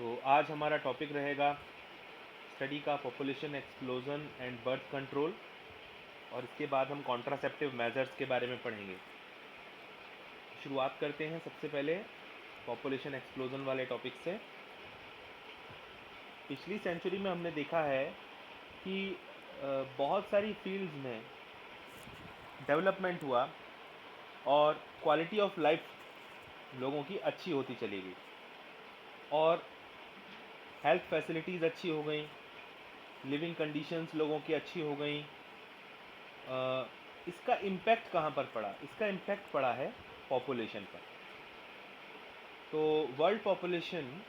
तो आज हमारा टॉपिक रहेगा स्टडी का population explosion and birth control, और इसके बाद हम कॉन्ट्रासेप्टिव मेजर्स के बारे में पढ़ेंगे। शुरुआत करते हैं सबसे पहले पॉपुलेशन एक्सप्लोजन वाले टॉपिक से। पिछली सेंचुरी में हमने देखा है कि बहुत सारी फील्ड्स में डेवलपमेंट हुआ और क्वालिटी ऑफ लाइफ लोगों की अच्छी होती चली गई और हेल्थ फैसिलिटीज़ अच्छी हो गई, लिविंग कंडीशंस लोगों की अच्छी हो गई। इसका इम्पैक्ट कहाँ पर पड़ा? इसका इम्पैक्ट पड़ा है पॉपुलेशन पर। तो वर्ल्ड पॉपुलेशन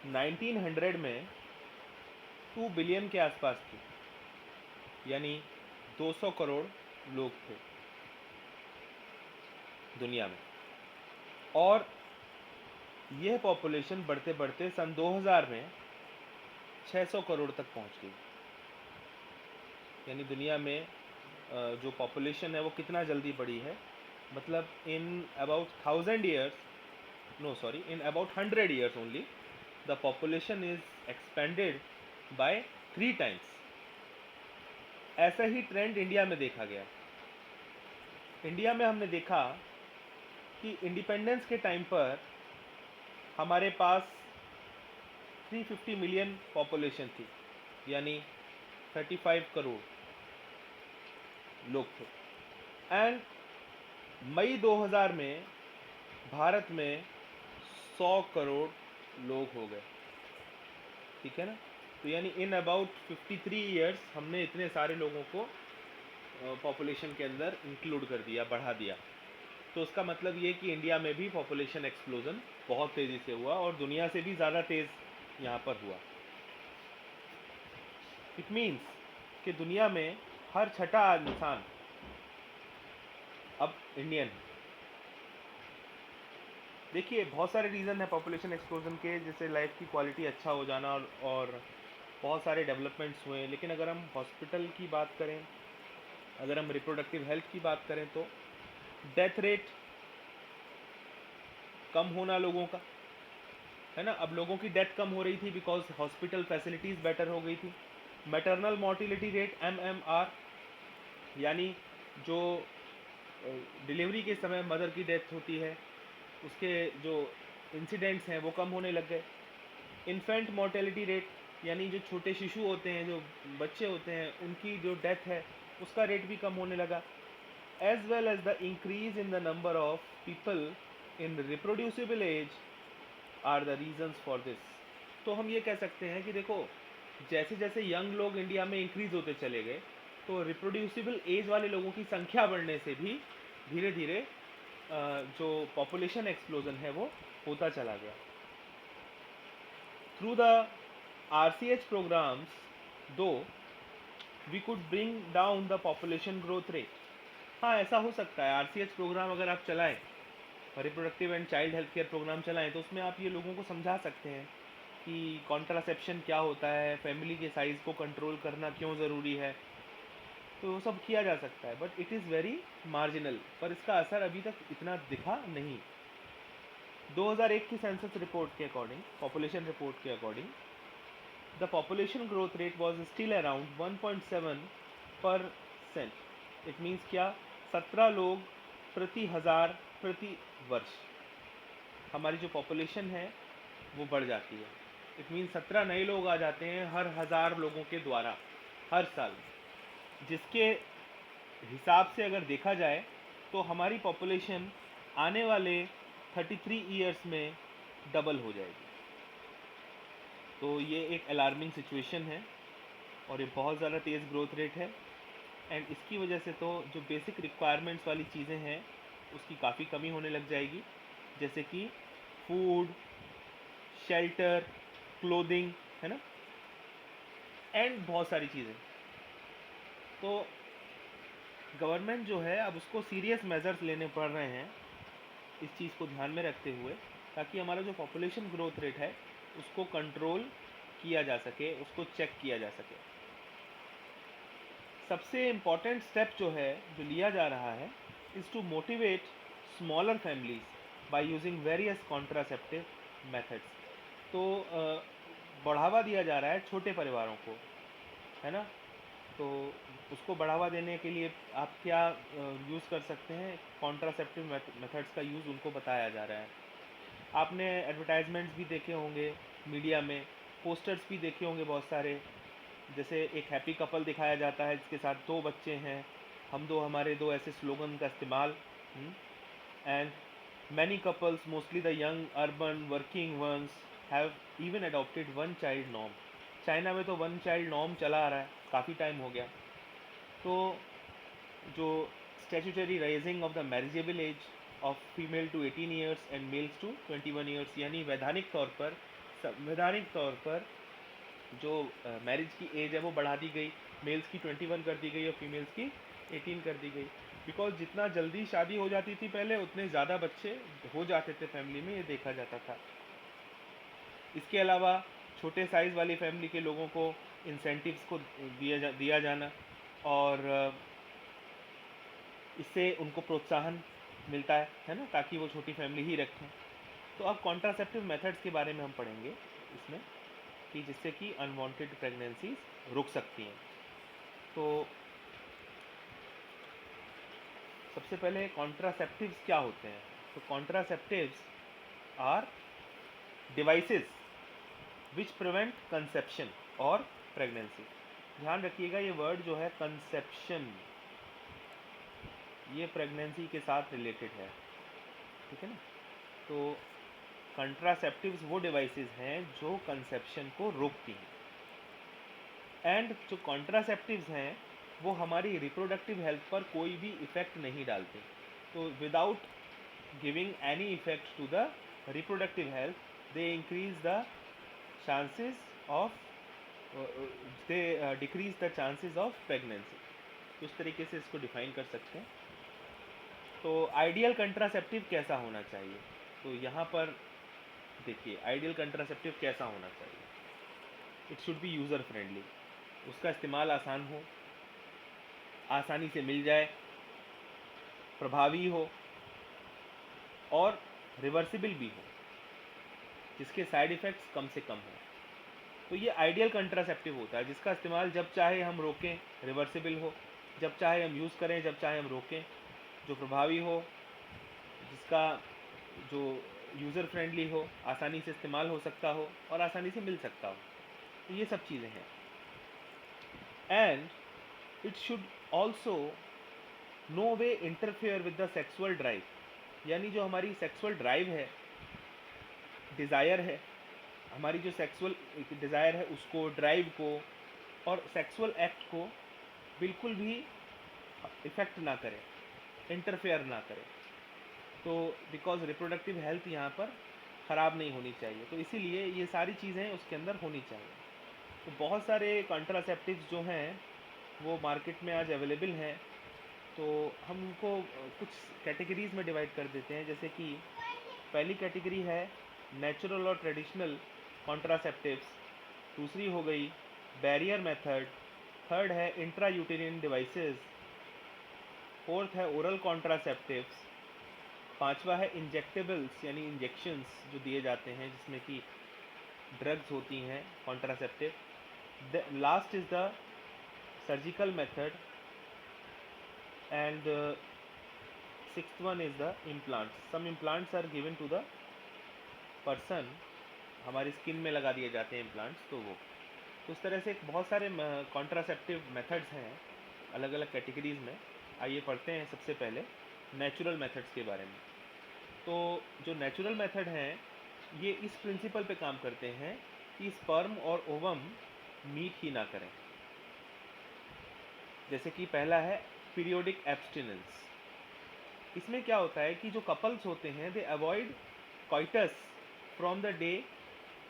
1900 में 2 बिलियन के आसपास थी, यानी 200 करोड़ लोग थे दुनिया में। और यह पॉपुलेशन बढ़ते बढ़ते सन 2000 में 600 करोड़ तक पहुंच गई। यानी दुनिया में जो पॉपुलेशन है वो कितना जल्दी बढ़ी है, मतलब in about 1000 years, no sorry, in about 100 years only the population is expanded by 3 times. ऐसा ही ट्रेंड इंडिया में देखा गया। इंडिया में हमने देखा कि इंडिपेंडेंस के टाइम पर हमारे पास 350 मिलियन पॉपुलेशन थी, यानी 35 करोड़ लोग थे। एंड मई 2000 में भारत में 100 करोड़ लोग हो गए। ठीक है ना? तो यानी इन अबाउट 53 ईयर्स हमने इतने सारे लोगों को पॉपुलेशन के अंदर इंक्लूड कर दिया, बढ़ा दिया। तो उसका मतलब ये कि इंडिया में भी पॉपुलेशन एक्सप्लोजन बहुत तेज़ी से हुआ और दुनिया से भी ज़्यादा तेज़ यहाँ पर हुआ। इट मीन्स कि दुनिया में हर छठा इंसान अब इंडियन है। देखिए, बहुत सारे रीज़न है पॉपुलेशन एक्सप्लोजन के, जैसे लाइफ की क्वालिटी अच्छा हो जाना और बहुत सारे डेवलपमेंट्स हुए। लेकिन अगर हम हॉस्पिटल की बात करें, अगर हम रिप्रोडक्टिव हेल्थ की बात करें, तो डेथ रेट कम होना लोगों का, है ना। अब लोगों की डेथ कम हो रही थी बिकॉज हॉस्पिटल फैसिलिटीज़ बेटर हो गई थी। मैटरनल मोर्टिलिटी रेट MMR, यानी जो डिलीवरी के समय मदर की डेथ होती है, उसके जो इंसिडेंट्स हैं वो कम होने लग गए। इन्फेंट मोर्टेलिटी रेट, यानी जो छोटे शिशु होते हैं, जो बच्चे होते हैं, उनकी जो डेथ है उसका रेट भी कम होने लगा। As well as the increase in the number of people in reproducible age are the reasons for this. तो हम ये कह सकते हैं कि देखो, जैसे जैसे यंग लोग इंडिया में इंक्रीज होते चले गए, तो रिप्रोड्यूसिबल एज वाले लोगों की संख्या बढ़ने से भी धीरे धीरे जो पॉपुलेशन एक्सप्लोजन है वो होता चला गया। Through the RCH programs, though we could bring down the population growth rate। हाँ, ऐसा हो सकता है। RCH प्रोग्राम अगर आप चलाएं, reproductive and child health care programme चलाएं, तो उसमें आप ये लोगों को समझा सकते हैं कि कॉन्ट्रासेप्शन क्या होता है, फैमिली के साइज़ को कंट्रोल करना क्यों ज़रूरी है। तो वो सब किया जा सकता है, but it is very marginal, पर इसका असर अभी तक इतना दिखा नहीं। 2001 की सेंसस रिपोर्ट के अकॉर्डिंग, पॉपुलेशन रिपोर्ट के according, the population growth rate was still around 1.7%। It means क्या? 17 लोग प्रति हज़ार प्रति वर्ष हमारी जो पॉपुलेशन है वो बढ़ जाती है। इट मीन्स 17 नए लोग आ जाते हैं हर 1000 लोगों के द्वारा हर साल, जिसके हिसाब से अगर देखा जाए तो हमारी पॉपुलेशन आने वाले 33 ईयर्स में डबल हो जाएगी। तो ये एक अलार्मिंग सिचुएशन है और ये बहुत ज़्यादा तेज़ ग्रोथ रेट है। एंड इसकी वजह से तो जो बेसिक रिक्वायरमेंट्स वाली चीज़ें हैं उसकी काफ़ी कमी होने लग जाएगी, जैसे कि फूड, शेल्टर, क्लोथिंग, है ना, एंड बहुत सारी चीज़ें। तो गवर्नमेंट जो है अब उसको सीरियस मेजर्स लेने पड़ रहे हैं इस चीज़ को ध्यान में रखते हुए, ताकि हमारा जो पॉपुलेशन ग्रोथ रेट है उसको कंट्रोल किया जा सके, उसको चेक किया जा सके। सबसे इम्पॉर्टेंट स्टेप जो है, जो लिया जा रहा है, is to motivate smaller families by using various contraceptive methods. तो बढ़ावा दिया जा रहा है छोटे परिवारों को, है ना। तो उसको बढ़ावा देने के लिए आप क्या यूज़ कर सकते हैं, कॉन्ट्रासेप्टिव मेथड्स का यूज़ उनको बताया जा रहा है। आपने एडवर्टाइजमेंट्स भी देखे होंगे मीडिया में, पोस्टर्स भी देखे होंगे बहुत सारे, जैसे एक हैप्पी कपल दिखाया जाता है जिसके साथ 2 बच्चे हैं, हम दो हमारे दो, ऐसे स्लोगन का इस्तेमाल। And many couples, mostly the young urban working ones, have even adopted one child norm. China में तो वन चाइल्ड नॉर्म चला आ रहा है, काफ़ी टाइम हो गया। तो जो statutory raising of the marriageable age of female to 18 years and males to 21 years, यानी वैधानिक तौर पर, संवैधानिक तौर पर जो मैरिज की एज है वो बढ़ा दी गई, मेल्स की 21 कर दी गई और फीमेल्स की 18 कर दी गई। बिकॉज जितना जल्दी शादी हो जाती थी पहले, उतने ज़्यादा बच्चे हो जाते थे फैमिली में, ये देखा जाता था। इसके अलावा छोटे साइज़ वाली फैमिली के लोगों को इंसेंटिव्स को दिया जाना, और इससे उनको प्रोत्साहन मिलता है ना, ताकि वो छोटी फैमिली ही रखें। तो अब कॉन्ट्रासेप्टिव मेथड्स के बारे में हम पढ़ेंगे इसमें, कि जिससे कि अनवांटेड प्रेगनेंसीज रुक सकती हैं। तो सबसे पहले कॉन्ट्रासेप्टिव्स क्या होते हैं। तो contraceptives are devices which prevent conception और प्रेगनेंसी। ध्यान रखिएगा, ये वर्ड जो है कंसेप्शन, ये प्रेगनेंसी के साथ रिलेटेड है, ठीक है ना। तो कंट्रासेप्टिव्स वो डिवाइसेस हैं जो कंसेप्शन को रोकती हैं। एंड जो कॉन्ट्रासेप्टिव्स हैं वो हमारी रिप्रोडक्टिव हेल्थ पर कोई भी इफ़ेक्ट नहीं डालते। तो without giving any effect to the reproductive health, they increase the chances of, they decrease the chances of pregnancy. इस तरीके से इसको डिफाइन कर सकते हैं। तो आइडियल कंट्रासेप्टिव कैसा होना चाहिए, तो यहाँ पर देखिए आइडियल कंट्रासेप्टिव कैसा होना चाहिए। It should be user friendly, उसका इस्तेमाल आसान हो, आसानी से मिल जाए, प्रभावी हो और रिवर्सिबल भी हो, जिसके साइड इफ़ेक्ट्स कम से कम हो। तो ये आइडियल कंट्रासेप्टिव होता है जिसका इस्तेमाल जब चाहे हम रोकें, रिवर्सिबल हो, जब चाहे हम यूज़ करें, जब चाहे हम रोकें, जो प्रभावी हो, जिसका जो यूज़र फ्रेंडली हो, आसानी से इस्तेमाल हो सकता हो और आसानी से मिल सकता हो। तो ये सब चीज़ें हैं। And it should also no way interfere with the sexual drive, यानी जो हमारी सेक्सुअल ड्राइव है, डिज़ायर है, हमारी जो सेक्सुअल डिज़ायर है उसको, ड्राइव को और सेक्सुअल एक्ट को बिल्कुल भी इफ़ेक्ट ना करे, इंटरफेयर ना करे। तो बिकॉज रिप्रोडक्टिव हेल्थ यहाँ पर ख़राब नहीं होनी चाहिए, तो इसीलिए ये सारी चीज़ें उसके अंदर होनी चाहिए। तो बहुत सारे कॉन्ट्रासेप्टिव्स जो हैं वो मार्केट में आज अवेलेबल हैं। तो हम उनको कुछ कैटेगरीज़ में डिवाइड कर देते हैं। जैसे कि पहली कैटेगरी है नेचुरल और ट्रेडिशनल कॉन्ट्रासेप्टिव्स, दूसरी हो गई बैरियर मेथड, थर्ड है इंट्रा यूटेरियन डिवाइसेस, फोर्थ है ओरल कॉन्ट्रासेप्टिव्स, पांचवा है इंजेक्टेबल्स यानी इंजेक्शंस जो दिए जाते हैं जिसमें कि ड्रग्स होती हैं contraceptive, last is the surgical method, and sixth one is the implants. Some implants are given to the person, हमारी स्किन में लगा दिए जाते हैं इम्प्लांट्स। तो वो तो इस तरह से बहुत सारे कॉन्ट्रासेप्टिव मेथड्स हैं अलग अलग कैटेगरीज़ में। आइए पढ़ते हैं सबसे पहले नेचुरल मेथड्स के बारे में। तो जो नेचुरल मेथड हैं ये इस प्रिंसिपल पे काम करते हैं कि स्पर्म और ओवम मीट ही ना करें। जैसे कि पहला है पीरियोडिक एब्स्टिनेंस। इसमें क्या होता है कि जो कपल्स होते हैं they avoid coitus from the day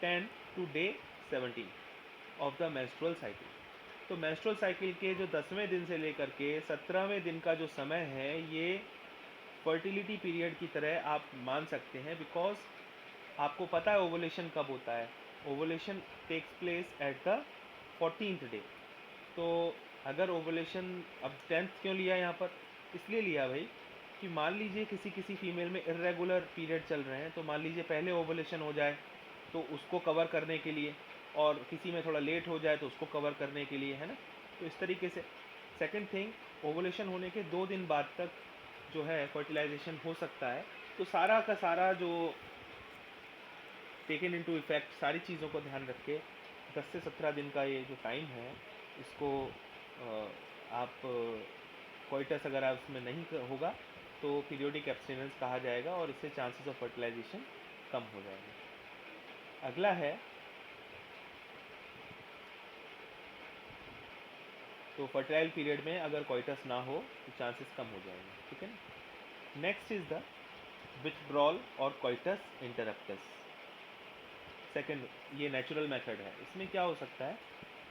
10 to day 17 of the menstrual cycle. तो मेंस्ट्रुअल साइकिल के जो 10वें दिन से लेकर के 17वें दिन का जो समय है ये फर्टिलिटी पीरियड की तरह आप मान सकते हैं। बिकॉज आपको पता है ओवुलेशन कब होता है, ovulation takes place at the 14th day. तो अगर ओवुलेशन, अब 10th क्यों लिया यहाँ पर, इसलिए लिया भाई कि मान लीजिए किसी किसी फीमेल में इर्रेगुलर पीरियड चल रहे हैं, तो मान लीजिए पहले ओवुलेशन हो जाए तो उसको कवर करने के लिए, और किसी में थोड़ा लेट हो जाए तो उसको कवर करने के लिए, है ना। तो इस तरीके से सेकंड थिंग, ओवुलेशन होने के 2 दिन बाद तक जो है फर्टिलाइजेशन हो सकता है। तो सारा का सारा जो टेकन इनटू इफेक्ट, सारी चीज़ों को ध्यान रख के 10 से 17 दिन का ये जो टाइम है, इसको आप कोइटस अगर आप इसमें नहीं होगा तो पीरियोडिक एब्सटिनेंस कहा जाएगा, और इससे चांसेस ऑफ फर्टिलाइजेशन कम हो जाएंगे। अगला है, तो फर्टाइल पीरियड में अगर कोइटस ना हो तो चांसेस कम हो जाएंगे, ठीक है ना। नेक्स्ट इज द विथड्रॉल और कोइटस इंटरप्टस। सेकंड, ये नेचुरल मेथड है। इसमें क्या हो सकता है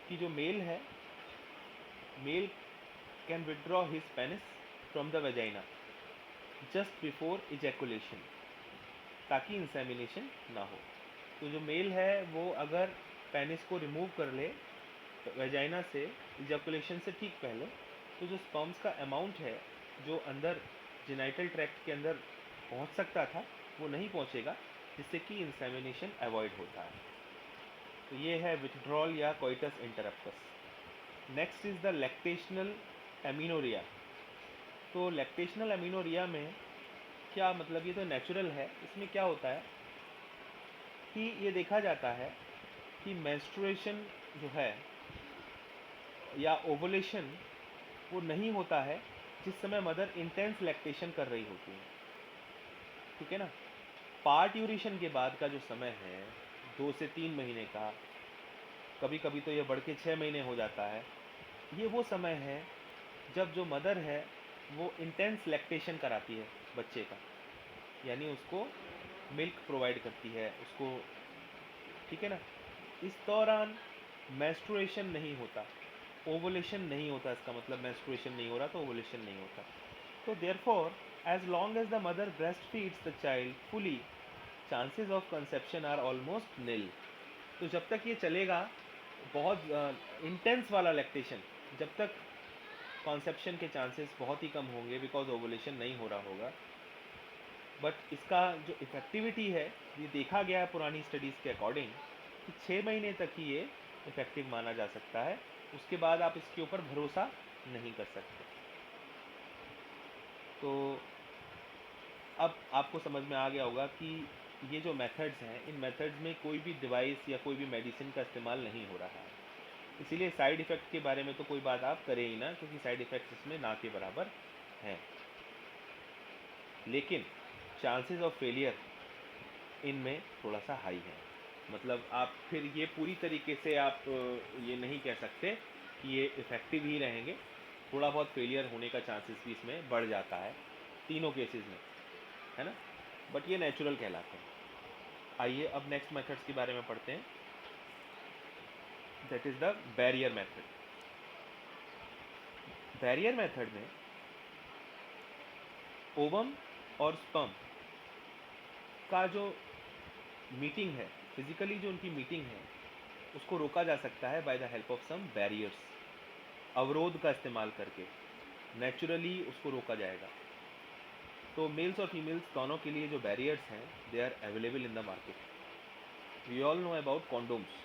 कि जो मेल है, mail can withdraw his penis from the vagina just before ejaculation, ताकि इंसेमिनेशन ना हो। तो जो मेल है वो अगर पेनिस को रिमूव कर ले वेजाइना से इजैकुलेशन से ठीक पहले, तो जो स्पर्म्स का अमाउंट है जो अंदर जेनाइटल ट्रैक्ट के अंदर पहुंच सकता था वो नहीं पहुंचेगा, जिससे कि इंसेमिनेशन अवॉइड होता है। तो ये है विथड्रॉल या coitus interruptus. Next is the lactational amenorrhoea. तो लैक्टेशनल एमिनोरिया में क्या मतलब, ये तो नेचुरल है। इसमें क्या होता है कि ये देखा जाता है कि मेंस्ट्रुएशन जो है या ओवुलेशन वो नहीं होता है जिस समय मदर इंटेंस लैक्टेशन कर रही होती है, ठीक है ना। पार्ट्यूरेशन के बाद का जो समय है 2 से 3 महीने का, कभी कभी तो ये बढ़ के 6 महीने हो जाता है, ये वो समय है जब जो मदर है वो इंटेंस लैक्टेशन कराती है बच्चे का, यानी उसको मिल्क प्रोवाइड करती है उसको, ठीक है ना। इस दौरान मेंस्ट्रुएशन नहीं होता, ओवुलेशन नहीं होता। इसका मतलब मेंस्ट्रुएशन नहीं हो रहा तो ओवुलेशन नहीं होता। तो therefore as long as the mother breast feeds the child fully, chances of conception are almost nil. तो जब तक ये चलेगा, बहुत इंटेंस वाला लैक्टेशन, जब तक कॉन्सेप्शन के चांसेस बहुत ही कम होंगे, बिकॉज ओवुलेशन नहीं हो रहा होगा। बट इसका जो इफेक्टिविटी है, ये देखा गया है पुरानी स्टडीज़ के अकॉर्डिंग कि 6 महीने तक ही ये इफेक्टिव माना जा सकता है। उसके बाद आप इसके ऊपर भरोसा नहीं कर सकते। तो अब आपको समझ में आ गया होगा कि ये जो मेथड्स हैं, इन मेथड्स में कोई भी डिवाइस या कोई भी मेडिसिन का इस्तेमाल नहीं हो रहा है। इसीलिए साइड इफ़ेक्ट के बारे में तो कोई बात आप करें ही ना, क्योंकि साइड इफ़ेक्ट्स इसमें ना के बराबर हैं। लेकिन चांसेस ऑफ फेलियर इनमें थोड़ा सा हाई है। मतलब आप फिर ये पूरी तरीके से आप ये नहीं कह सकते कि ये इफ़ेक्टिव ही रहेंगे, थोड़ा बहुत फेलियर होने का चांसेस भी इसमें बढ़ जाता है तीनों केसेस में, है ना। बट ये नेचुरल कहलाते हैं। आइए अब नेक्स्ट मेथड्स के बारे में पढ़ते हैं। That is the barrier method. Barrier method में ओवम और स्पर्म का जो मीटिंग है, फिजिकली जो उनकी मीटिंग है, उसको रोका जा सकता है by the help of some barriers. अवरोध का इस्तेमाल करके नेचुरली उसको रोका जाएगा। तो मेल्स और फीमेल्स दोनों के लिए जो बैरियर्स हैं, they are available in the market. We all know about condoms.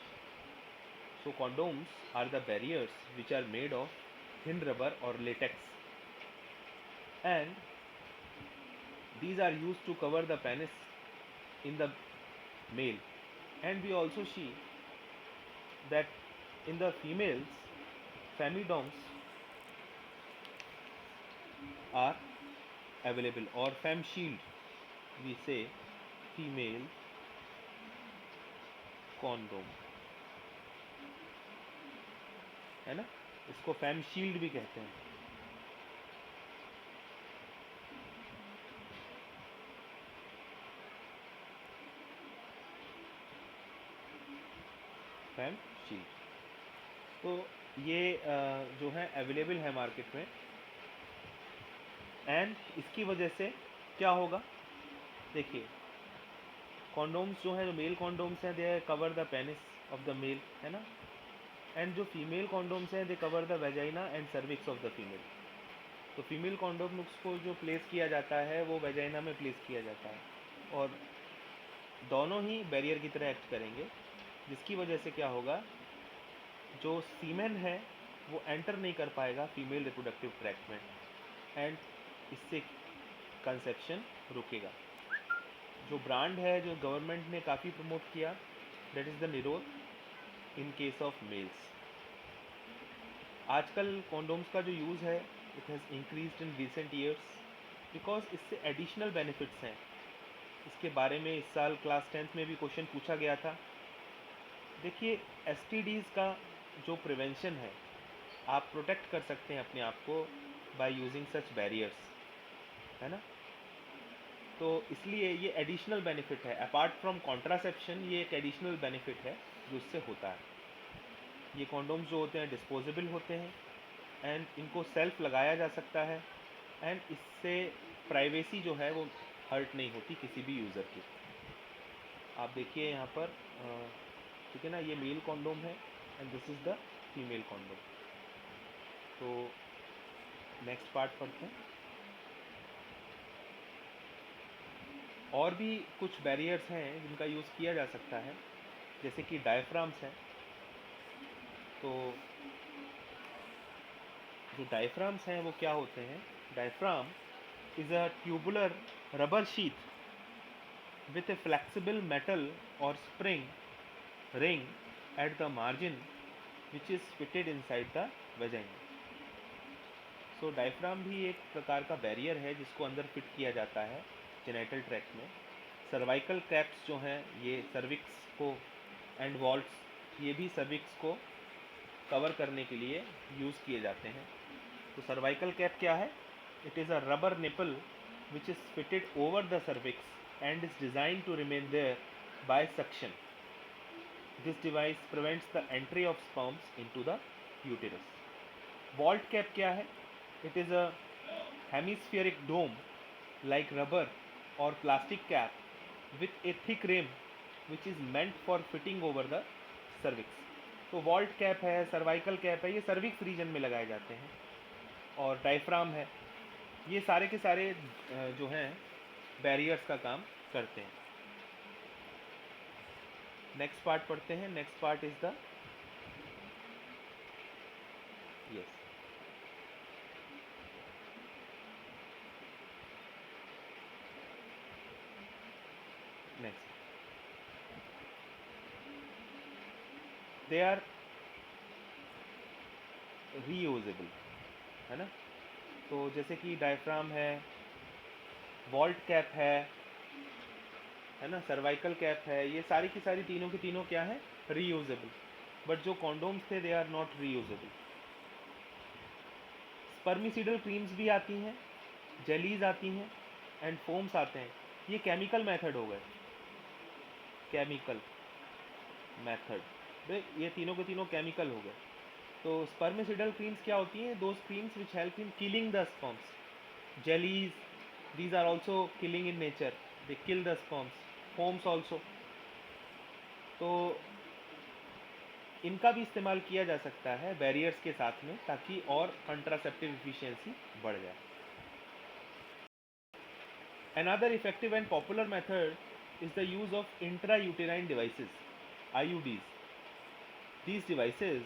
So condoms are the barriers which are made of thin rubber or latex, and these are used to cover the penis in the male. And we also see that in the females, femidoms are available, or fem shield we say, female condom, है ना। इसको fam shield भी कहते हैं। Fam shield, तो ये जो है अवेलेबल है मार्केट में। एंड इसकी वजह से क्या होगा, देखिए कॉन्डोम्स जो है, जो मेल कॉन्डोम्स हैं, they cover the penis of the male, है ना। एंड जो फीमेल कॉन्डोम्स हैं, they cover the vagina and cervix of the female. तो फीमेल कॉन्डोम्स को जो प्लेस किया जाता है वो वेजाइना में प्लेस किया जाता है, और दोनों ही बैरियर की तरह एक्ट करेंगे, जिसकी वजह से क्या होगा, जो सीमेन है वो एंटर नहीं कर पाएगा फीमेल रिप्रोडक्टिव ट्रैक्ट में, एंड इससे कंसेप्शन रुकेगा। जो ब्रांड है जो गवर्नमेंट ने काफ़ी प्रमोट किया, दैट इज़ द निरोध इन केस ऑफ मेल्स। आजकल कॉन्डोम्स का जो यूज़ है it has increased in recent years because इससे एडिशनल बेनिफिट्स हैं। इसके बारे में इस साल क्लास 10th में भी क्वेश्चन पूछा गया था। देखिए, एसटीडीज़ का जो प्रिवेंशन है, आप प्रोटेक्ट कर सकते हैं अपने आप को बाय यूजिंग सच बैरियर्स, है ना। तो इसलिए ये एडिशनल बेनिफिट है, अपार्ट फ्रॉम कॉन्ट्रासेप्शन, ये एक एडिशनल बेनिफिट है जो इससे होता है। ये कॉन्डोम्स जो होते हैं डिस्पोजेबल होते हैं, एंड इनको सेल्फ लगाया जा सकता है, एंड इससे प्राइवेसी जो है वो हर्ट नहीं होती किसी भी यूज़र की। आप देखिए यहाँ पर, ठीक है ना, ये मेल कॉन्डोम है and this is the female condom. तो नेक्स्ट पार्ट पढ़ते हैं। और भी कुछ बैरियर्स हैं जिनका यूज़ किया जा सकता है, जैसे कि डायफ्राम्स हैं। तो जो डायफ्राम्स हैं वो क्या होते हैं, diaphragm is a tubular rubber sheath with a flexible metal or spring ring at the margin which is fitted inside the vagina. So diaphragm भी एक प्रकार का बैरियर है जिसको अंदर फिट किया जाता है जेनिटल ट्रैक्ट में। सर्वाइकल कैप्स जो हैं ये सर्विक्स को, एंड वॉल्ट्स ये भी सर्विक्स को कवर करने के लिए यूज़ किए जाते हैं। तो सर्वाइकल कैप क्या है, it is a rubber nipple which is fitted over the cervix and is designed to remain there by suction. This device prevents the entry of sperms into the uterus. Vault cap क्या है, it is a hemispheric dome like rubber or plastic cap with a thick rim which is meant for fitting over the cervix. तो vault cap है, cervical cap है, ये cervix reason में लगाए जाते हैं। और डायफ्राम है, ये सारे के सारे जो हैं बैरियर्स का काम करते हैं। नेक्स्ट पार्ट पढ़ते हैं। Next part is the yes next they are reusable, है ना। तो जैसे कि डायफ्राम है, वॉल्ट कैप है ना, सर्वाइकल कैप है, ये सारी की सारी तीनों की तीनों क्या है, रीयूजेबल। बट जो कॉन्डोम्स थे they are not reusable. Spermicidal creams भी आती हैं, जेलीज आती हैं, एंड फोम्स आते हैं। ये केमिकल मेथड हो गए, केमिकल मेथड, ये तीनों के तीनों केमिकल हो गए। तो स्पर्मिसिडल क्रीम्स क्या होती हैं, those creams which help in killing the sperms. Jellies, these are also killing in nature, they kill the sperms. Foams also, तो इनका भी इस्तेमाल किया जा सकता है बैरियर्स के साथ में, ताकि और कंट्रासेप्टिव एफिशिएंसी बढ़ जाए। Another effective and popular method is the use of intrauterine devices, IUDs. These devices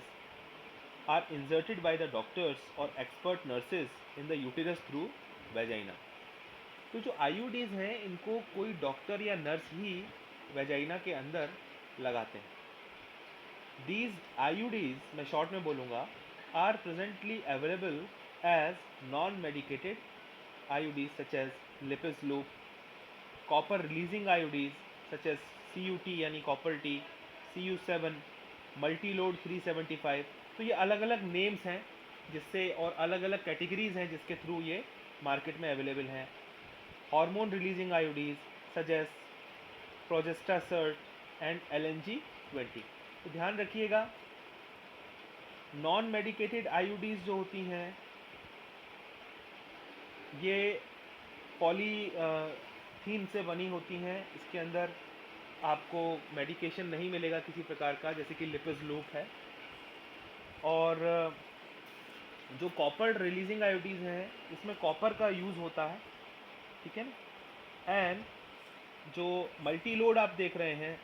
are inserted by the doctors or expert nurses in the uterus through vagina. तो जो IUDs हैं इनको कोई डॉक्टर या nurse ही vagina के अंदर लगाते हैं। These IUDs, मैं शॉर्ट में बोलूँगा, are presently available as non-medicated IUDs such as Lippis loop, copper releasing IUDs such as CUT यानी copper T, CU7, multi-load 375। तो ये अलग अलग नेम्स हैं जिससे, और अलग अलग कैटेगरीज हैं जिसके थ्रू ये मार्केट में अवेलेबल हैं। Hormone releasing IUDs such as Progestasert and LNG-20। तो ध्यान रखिएगा, नॉन मेडिकेटेड IUDs जो होती हैं ये पॉलीथीन से बनी होती हैं, इसके अंदर आपको मेडिकेशन नहीं मिलेगा किसी प्रकार का, जैसे कि लिपिस लूप है। और जो कॉपर रिलीजिंग IUDs हैं इसमें कॉपर का यूज़ होता है, ठीक है ना। एंड जो मल्टी लोड आप देख रहे हैं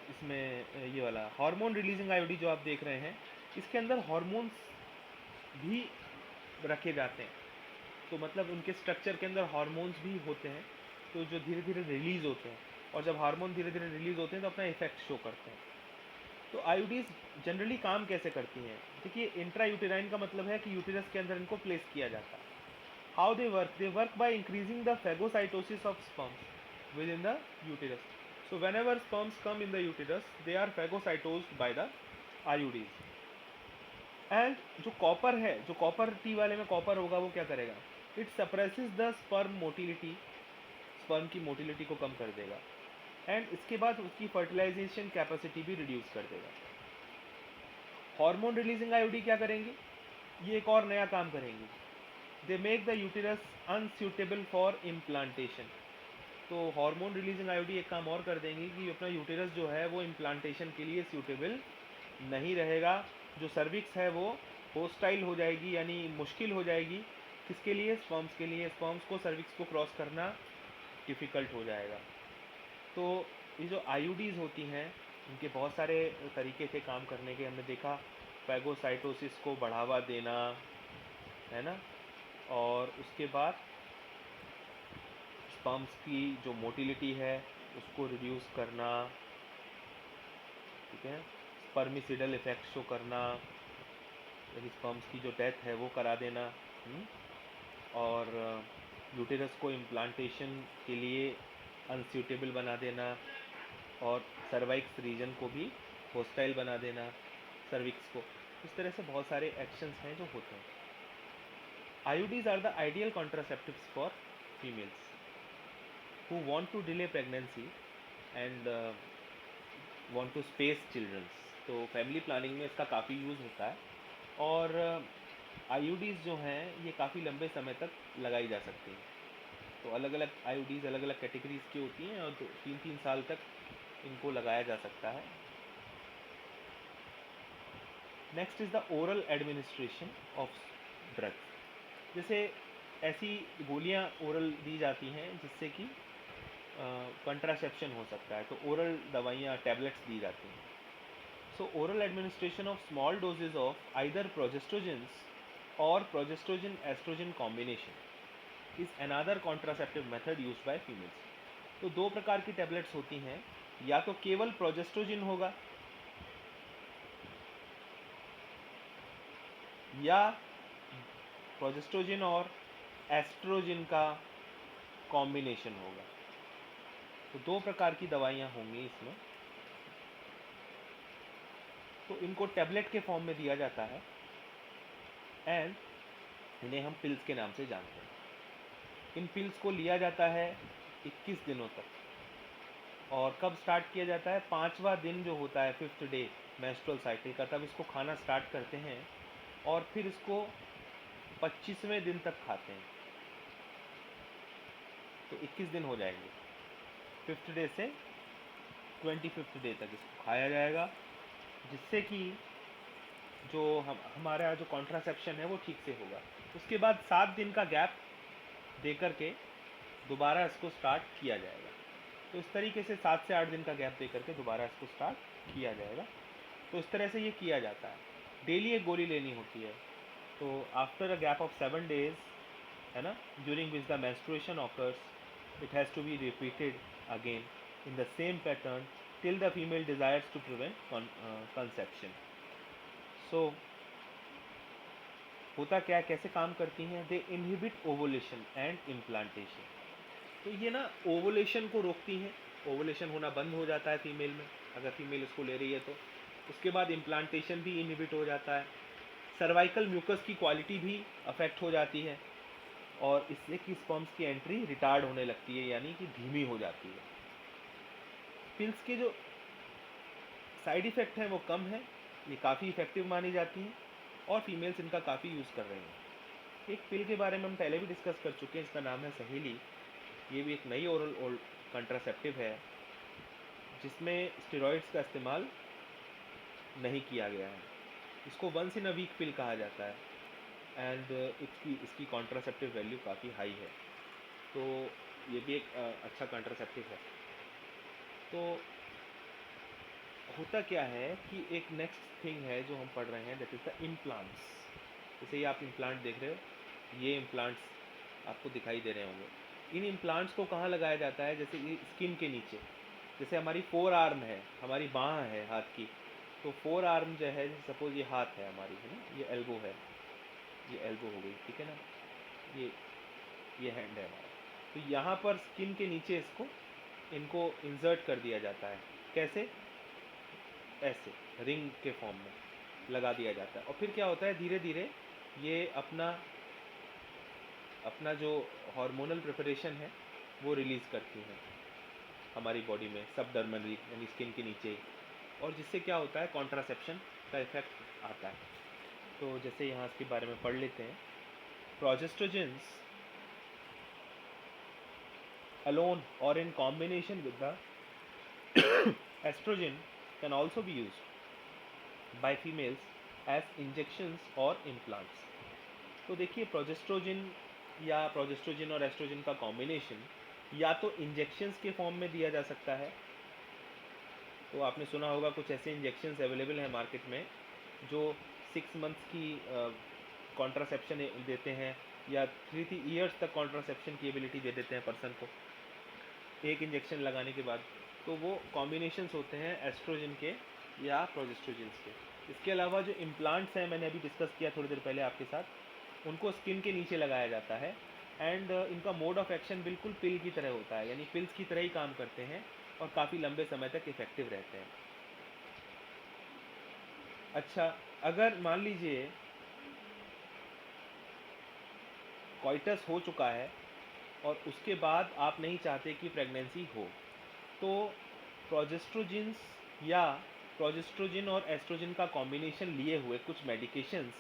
इसमें, ये वाला हार्मोन रिलीजिंग आईओडी जो आप देख रहे हैं, इसके अंदर हार्मोन्स भी रखे जाते हैं। तो मतलब उनके स्ट्रक्चर के अंदर हार्मोन्स भी होते हैं, तो जो धीरे धीरे रिलीज़ होते हैं, और जब हार्मोन धीरे धीरे रिलीज़ होते हैं तो अपना इफेक्ट शो करते हैं। तो आईओडीज जनरली काम कैसे करती हैं? देखिए, इंट्रा यूटेराइन का मतलब है कि यूटेरस के अंदर इनको प्लेस किया जाता है। How they work by increasing the phagocytosis of sperms within the uterus. So whenever sperms come in the uterus they are phagocytosed by the IUDs. And जो कॉपर है, जो copper T वाले में copper होगा, वो क्या करेगा? It सप्रेसिस the sperm motility, sperm की मोटिलिटी को कम कर देगा, एंड इसके बाद उसकी फर्टिलाइजेशन कैपेसिटी भी रिड्यूस कर देगा। हार्मोन रिलीजिंग आईओडी क्या करेंगी? ये एक और नया काम करेंगी। They make the uterus unsuitable for implantation. तो हार्मोन रिलीजिंग आईओडी एक काम और कर देंगी कि अपना यूटेरस जो है वो इम्प्लांटेशन के लिए सूटेबल नहीं रहेगा। जो सर्विक्स है वो होस्टाइल हो जाएगी, यानी मुश्किल हो जाएगी। किसके लिए? स्पर्म्स के लिए। स्पर्म्स को सर्विक्स को क्रॉस करना डिफ़िकल्ट हो जाएगा। तो ये जो आईओडीज़ होती हैं, इनके बहुत सारे तरीके थे काम करने के। हमने देखा फैगोसाइटोसिस को बढ़ावा देना, है ना, और उसके बाद स्पर्म्स की जो मोटिलिटी है उसको रिड्यूस करना, ठीक है, स्पर्मिसिडल इफेक्ट शो करना, यानी स्पर्म्स की जो डेथ है वो करा देना, और यूटेरस को इम्प्लांटेशन के लिए अनसूटेबल बना देना, और सर्वाइक्स रीजन को भी होस्टाइल बना देना, सर्विक्स को। इस तरह से बहुत सारे एक्शंस हैं जो होते हैं। IUDs are the ideal contraceptives for females who want to delay pregnancy and want to space children। तो फैमिली प्लानिंग में इसका काफ़ी यूज़ होता है, और आईओडीज़ जो हैं ये काफ़ी लंबे समय तक लगाई जा सकती हैं। तो अलग अलग आईओडीज़ अलग अलग कैटेगरीज़ की होती हैं, और 3-3 साल तक इनको लगाया जा सकता है। Next is the oral administration of drugs. जैसे ऐसी गोलियां ओरल दी जाती हैं जिससे कि कंट्रासेप्शन हो सकता है, तो ओरल दवाइयाँ, टैबलेट्स दी जाती हैं। So oral administration of small doses of either progestogens or progestogen oestrogen combination is another contraceptive method used by females. तो दो प्रकार की टैबलेट्स होती हैं, या तो केवल प्रोजेस्ट्रोजन होगा, या प्रोजेस्ट्रोजन और एस्ट्रोजन का कॉम्बिनेशन होगा। तो दो प्रकार की दवाइयाँ होंगी इसमें। तो इनको टैबलेट के फॉर्म में दिया जाता है, एंड इन्हें हम पिल्स के नाम से जानते हैं। इन पिल्स को लिया जाता है 21 दिनों तक, और कब स्टार्ट किया जाता है? 5वां दिन जो होता है, 5th डे मेंस्ट्रुअल साइकिल का, तब इसको खाना स्टार्ट करते हैं, और फिर इसको 25वें दिन तक खाते हैं। तो 21 दिन हो जाएंगे, 5th डे से 25th डे तक इसको खाया जाएगा, जिससे कि जो हमारा जो कॉन्ट्रासेप्शन है वो ठीक से होगा। उसके बाद 7 दिन का गैप दे करके दोबारा इसको स्टार्ट किया जाएगा। तो इस तरीके से 7 से 8 दिन का गैप दे करके दोबारा इसको स्टार्ट किया जाएगा। तो इस तरह से ये किया जाता है। डेली एक गोली लेनी होती है। तो after a gap of 7 days, है ना, during which the menstruation occurs, it has to be repeated again in the same pattern till the female desires to prevent conception. So होता क्या, कैसे काम करती हैं? They inhibit ovulation and implantation. तो ये ना ओवुलेशन को रोकती हैं, ओवुलेशन होना बंद हो जाता है फीमेल में, अगर फीमेल इसको ले रही है तो। उसके बाद इम्प्लांटेशन भी इनहिबिट हो जाता है, सर्वाइकल म्यूकस की क्वालिटी भी अफेक्ट हो जाती है, और इससे कि स्पर्म्स की एंट्री रिटार्ड होने लगती है, यानी कि धीमी हो जाती है। पिल्स के जो साइड इफ़ेक्ट हैं वो कम है, ये काफ़ी इफ़ेक्टिव मानी जाती हैं, और फीमेल्स इनका काफ़ी यूज़ कर रही हैं। एक पिल के बारे में हम पहले भी डिस्कस कर चुके हैं, इसका नाम है सहेली। ये भी एक नई ओरल कंट्रासेप्टिव है, जिसमें स्टेरॉइड्स का इस्तेमाल नहीं किया गया है। इसको वंस इन अ वीक पिल कहा जाता है, एंड इसकी कॉन्ट्रासेप्टिव वैल्यू काफ़ी हाई है। तो ये भी एक अच्छा कंट्रासेप्टिव है। तो होता क्या है कि एक नेक्स्ट थिंग है जो हम पढ़ रहे हैं, दैट इज़ द इम्प्लांट्स। जैसे ये आप इम्प्लांट देख रहे हो, ये इम्प्लांट्स आपको दिखाई दे रहे होंगे। इन इम्प्लांट्स को कहाँ लगाया जाता है? जैसे ये स्किन के नीचे, जैसे हमारी फोर आर्म है, हमारी बाँह है हाथ की, तो फोर आर्म जो है, सपोज ये हाथ है हमारी, है ना, ये एल्बो है, ये एल्बो हो गई, ठीक है ना, ये ये हैंड है हमारा। तो यहाँ पर स्किन के नीचे इनको इंसर्ट कर दिया जाता है। कैसे? ऐसे रिंग के फॉर्म में लगा दिया जाता है। और फिर क्या होता है, धीरे धीरे ये अपना अपना जो हार्मोनल प्रिपरेशन है वो रिलीज़ करती हैं हमारी बॉडी में, सबडर्मली यानी स्किन के नीचे। और जिससे क्या होता है, कॉन्ट्रासेप्शन का इफेक्ट आता है। तो जैसे यहाँ इसके बारे में पढ़ लेते हैं। प्रोजेस्ट्रोजेंस alone or in combination with the estrogen can also be used by females as injections or implants। तो देखिए, प्रोजेस्ट्रोजिन और एस्ट्रोजन का कॉम्बिनेशन या तो इंजेक्शंस के फॉर्म में दिया जा सकता है। तो आपने सुना होगा कुछ ऐसे इंजेक्शंस अवेलेबल हैं मार्केट में जो 6 मंथ्स की कॉन्ट्रासेप्शन देते हैं, या 3 ईयर्स तक कॉन्ट्रासेप्शन की एबिलिटी दे देते हैं पर्सन को एक इंजेक्शन लगाने के बाद। तो वो कॉम्बिनेशंस होते हैं एस्ट्रोजन के या प्रोजेस्ट्रोजिन्स के। इसके अलावा जो इम्प्लांट्स हैं, मैंने अभी डिस्कस किया थोड़ी देर पहले आपके साथ, उनको स्किन के नीचे लगाया जाता है। एंड इनका मोड ऑफ एक्शन बिल्कुल पिल की तरह होता है, यानी पिल्स की तरह ही काम करते हैं और काफ़ी लंबे समय तक इफ़ेक्टिव रहते हैं। अच्छा, अगर मान लीजिए कॉइटस हो चुका है और उसके बाद आप नहीं चाहते कि प्रेगनेंसी हो, तो प्रोजेस्ट्रोजिन्स या प्रोजेस्ट्रोजिन और एस्ट्रोजन का कॉम्बिनेशन लिए हुए कुछ मेडिकेशंस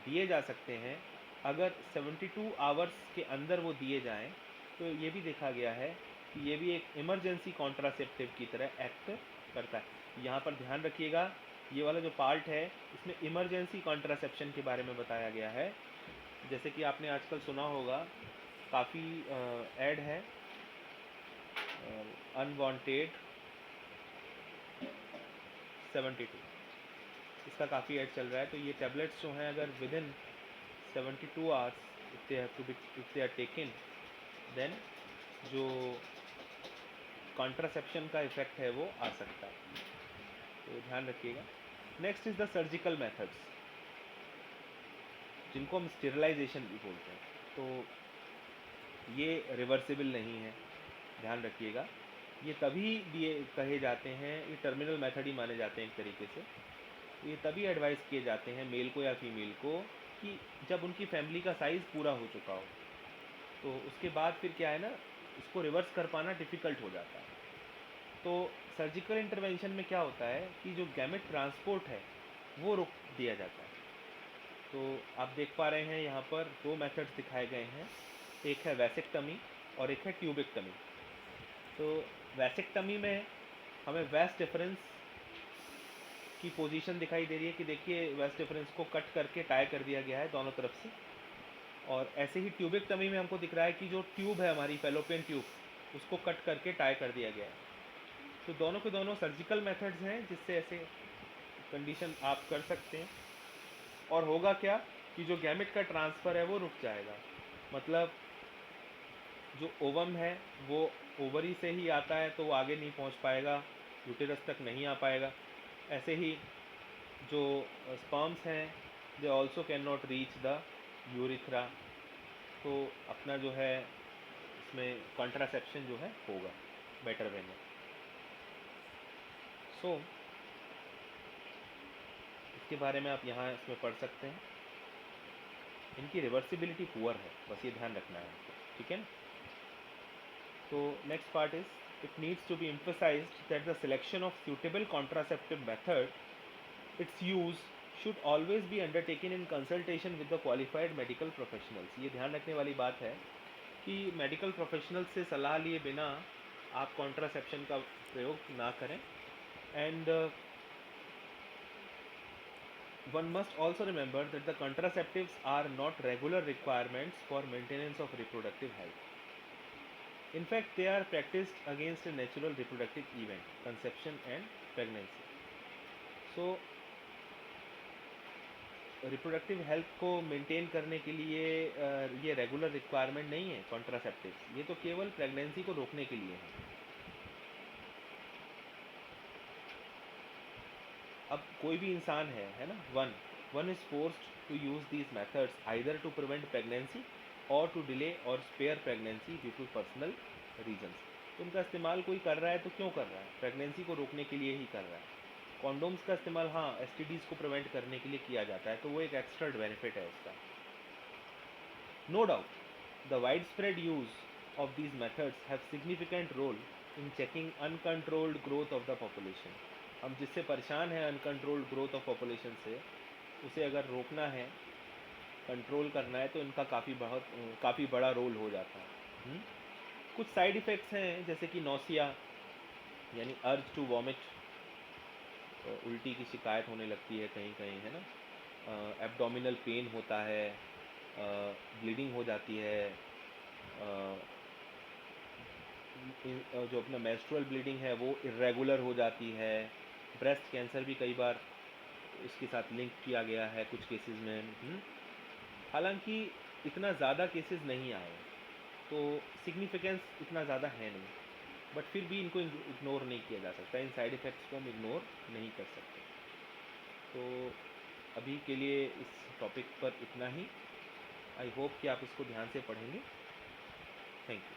दिए जा सकते हैं। अगर 72 आवर्स के अंदर वो दिए जाएं, तो ये भी देखा गया है कि ये भी एक इमरजेंसी कॉन्ट्रासेप्टिव की तरह एक्ट करता है। यहाँ पर ध्यान रखिएगा, ये वाला जो पार्ट है इसमें इमरजेंसी कॉन्ट्रासेप्शन के बारे में बताया गया है। जैसे कि आपने आजकल सुना होगा, काफ़ी ऐड है अनवांटेड 72, इसका काफ़ी ऐड चल रहा है। तो ये टैबलेट्स जो हैं, अगर within 72 hours if they are taken, then जो कॉन्ट्रासेप्शन का इफेक्ट है वो आ सकता है। तो ध्यान रखिएगा। Next is the surgical methods, जिनको हम स्टेरिलाइजेशन भी बोलते हैं। तो ये रिवर्सिबल नहीं है, ध्यान रखिएगा। ये तभी दिए कहे जाते हैं, ये टर्मिनल मेथड ही माने जाते हैं एक तरीके से। ये तभी एडवाइस किए जाते हैं मेल को या फीमेल को कि जब उनकी फैमिली का साइज़ पूरा हो चुका हो। तो उसके बाद फिर क्या है ना, इसको रिवर्स कर पाना डिफ़िकल्ट हो जाता है। तो सर्जिकल इंटरवेंशन में क्या होता है कि जो गैमेट ट्रांसपोर्ट है वो रोक दिया जाता है। तो आप देख पा रहे हैं यहाँ पर 2 मेथड्स दिखाए गए हैं, एक है वैसेक्टमी और एक है ट्यूबेक्टमी। तो वैसेक्टमी में हमें वेस्ट डिफरेंस की पोजीशन दिखाई दे रही है कि देखिए वेस्ट डिफरेंस को कट करके टाई कर दिया गया है दोनों तरफ से। और ऐसे ही ट्यूबेक्टमी में हमको दिख रहा है कि जो ट्यूब है हमारी फैलोपियन ट्यूब, उसको कट करके टाई कर दिया गया है। तो दोनों के दोनों सर्जिकल मेथड्स हैं जिससे ऐसे कंडीशन आप कर सकते हैं। और होगा क्या कि जो गैमेट का ट्रांसफ़र है वो रुक जाएगा। मतलब जो ओवम है वो ओवरी से ही आता है, तो वो आगे नहीं पहुंच पाएगा, यूटेरस तक नहीं आ पाएगा। ऐसे ही जो स्पर्म्स हैं, they also can not reach the urethra. तो अपना जो है इसमें कॉन्ट्रासेप्शन जो है होगा बेटर वे में। सो इसके बारे में आप यहाँ इसमें पढ़ सकते हैं। इनकी रिवर्सिबिलिटी पुअर है, बस ये ध्यान रखना है आपको, ठीक है ना। तो next part is, it needs to be emphasized that the selection of suitable contraceptive method, its use should always be undertaken in consultation with the qualified medical professionals। ये ध्यान रखने वाली बात है कि मेडिकल प्रोफेशनल से सलाह लिए बिना आप कॉन्ट्रासेप्शन का प्रयोग ना करें। And one must also remember that the contraceptives are not regular requirements for maintenance of reproductive health। In fact they are practised against a natural reproductive event, conception and pregnancy. So reproductive health को maintain करने के लिए ये regular requirement नहीं है contraceptives, ये तो केवल प्रेगनेंसी को रोकने के लिए है। अब कोई भी इंसान है ना, one is forced to use these methods either to prevent pregnancy or to delay or spare pregnancy due to personal reasons. तो उनका इस्तेमाल कोई कर रहा है तो क्यों कर रहा है? प्रेगनेंसी को रोकने के लिए ही कर रहा है। कॉन्डोम्स का इस्तेमाल हाँ एसटीडीज़ को प्रिवेंट करने के लिए किया जाता है, तो वो एक एक्स्ट्रा बेनिफिट है उसका। No doubt the widespread use of these methods have significant role in checking uncontrolled growth of the population. हम जिससे परेशान हैं अनकंट्रोल्ड ग्रोथ ऑफ पॉपुलेशन से, उसे अगर रोकना है, कंट्रोल करना है, तो इनका काफ़ी बड़ा रोल हो जाता है। कुछ साइड इफ़ेक्ट्स हैं जैसे कि नौसिया यानी अर्ज टू वॉमिट, उल्टी की शिकायत होने लगती है कहीं कहीं, है ना, एब्डोमिनल पेन होता है, ब्लीडिंग हो जाती है, जो अपना मेंस्ट्रुअल ब्लीडिंग है वो इरेगुलर हो जाती है, ब्रेस्ट कैंसर भी कई बार इसके साथ लिंक किया गया है कुछ केसेस में। हालांकि इतना ज़्यादा केसेस नहीं आए, तो सिग्निफिकेंस इतना ज़्यादा है नहीं, बट फिर भी इनको इग्नोर नहीं किया जा सकता, इन साइड इफ़ेक्ट्स को हम इग्नोर नहीं कर सकते। तो अभी के लिए इस टॉपिक पर इतना ही। आई होप कि आप इसको ध्यान से पढ़ेंगे। Thank you.